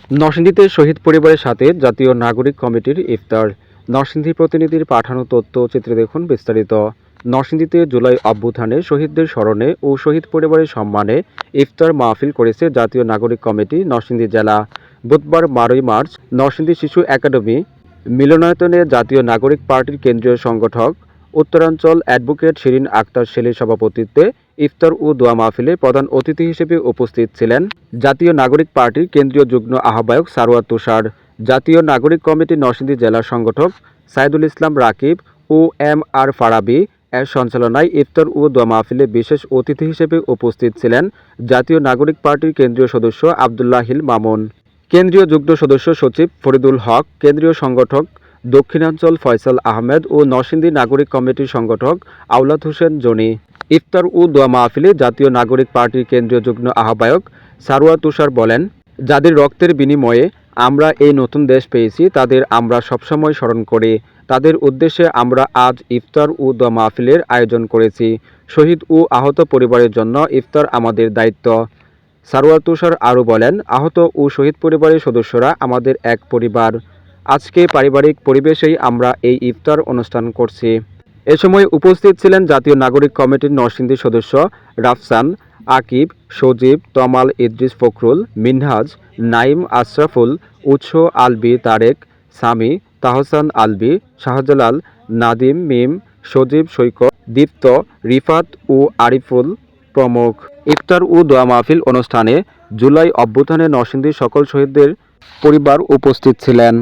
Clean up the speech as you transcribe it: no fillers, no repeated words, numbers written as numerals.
নরসিংদীতে শহীদ পরিবারের সাথে জাতীয় নাগরিক কমিটির ইফতার। নরসিংদী প্রতিনিধির পাঠানো তথ্য চিত্রে দেখুন বিস্তারিত। নরসিংদীতে জুলাই অভ্যুত্থানে শহীদদের স্মরণে ও শহীদ পরিবারের সম্মানে ইফতার মাহফিল করেছে জাতীয় নাগরিক কমিটি নরসিংদী জেলা। বুধবার 12 মার্চ নরসিংদী শিশু একাডেমি মিলনায়তনে জাতীয় নাগরিক পার্টির কেন্দ্রীয় সংগঠক উত্তরাঞ্চল অ্যাডভোকেট শিরিন আক্তার শেলির সভাপতিত্বে ইফতার ও দোয়া মাহফিলে প্রধান অতিথি হিসেবে উপস্থিত ছিলেন জাতীয় নাগরিক পার্টির কেন্দ্রীয় যুগ্ম আহ্বায়ক সারোয়ার তুষার, জাতীয় নাগরিক কমিটি নরসিংদী জেলা সংগঠক সাইদুল ইসলাম রাকিব ও এম আর ফারাবী এর সঞ্চালনায় ইফতার ও দোয়া মাহফিলে বিশেষ অতিথি হিসেবে উপস্থিত ছিলেন জাতীয় নাগরিক পার্টির কেন্দ্রীয় সদস্য আবদুল্লাহ হিল মামুন, কেন্দ্রীয় যুগ্ম সদস্য সচিব ফরিদুল হক, কেন্দ্রীয় সংগঠক দক্ষিণাঞ্চল ফয়সাল আহমেদ ও নরসিংদী নাগরিক কমিটির সংগঠক আওলাদ হোসেন জনি। ইফতার ও দোয়া মাহফিলে জাতীয় নাগরিক পার্টির কেন্দ্রীয় যুগ্ম আহ্বায়ক সারোয়ার তুষার বলেন, যাদের রক্তের বিনিময়ে আমরা এই নতুন দেশ পেয়েছি তাদের আমরা সবসময় স্মরণ করি। তাদের উদ্দেশ্যে আমরা আজ ইফতার ও দোয়া মাহফিলের আয়োজন করেছি। শহীদ ও আহত পরিবারের জন্য ইফতার আমাদের দায়িত্ব। সারোয়ার তুষার আরও বলেন, আহত ও শহীদ পরিবারের সদস্যরা আমাদের এক পরিবার। আজকে পারিবারিক পরিবেশেই আমরা এই ইফতার অনুষ্ঠান করছি। এ সময় উপস্থিত ছিলেন জাতীয় নাগরিক কমিটির নরসিংদী সদস্য রাফসান, আকিব, সজীব, তমাল, ইদ্রিস, ফখরুল, মিনহাজ, নাইম, আশরাফুল, উৎস, আলবি, তারেক, সামি, তাহসান, আলবি, শাহজালাল, নাদিম, মিম, সজীব, সৈকত, দীপ্ত, রিফাত ও আরিফুল প্রমুখ। ইফতার ও দোয়া মাহফিল অনুষ্ঠানে জুলাই অভ্যুত্থানে নরসিংদীর সকল শহীদদের পরিবার উপস্থিত ছিলেন।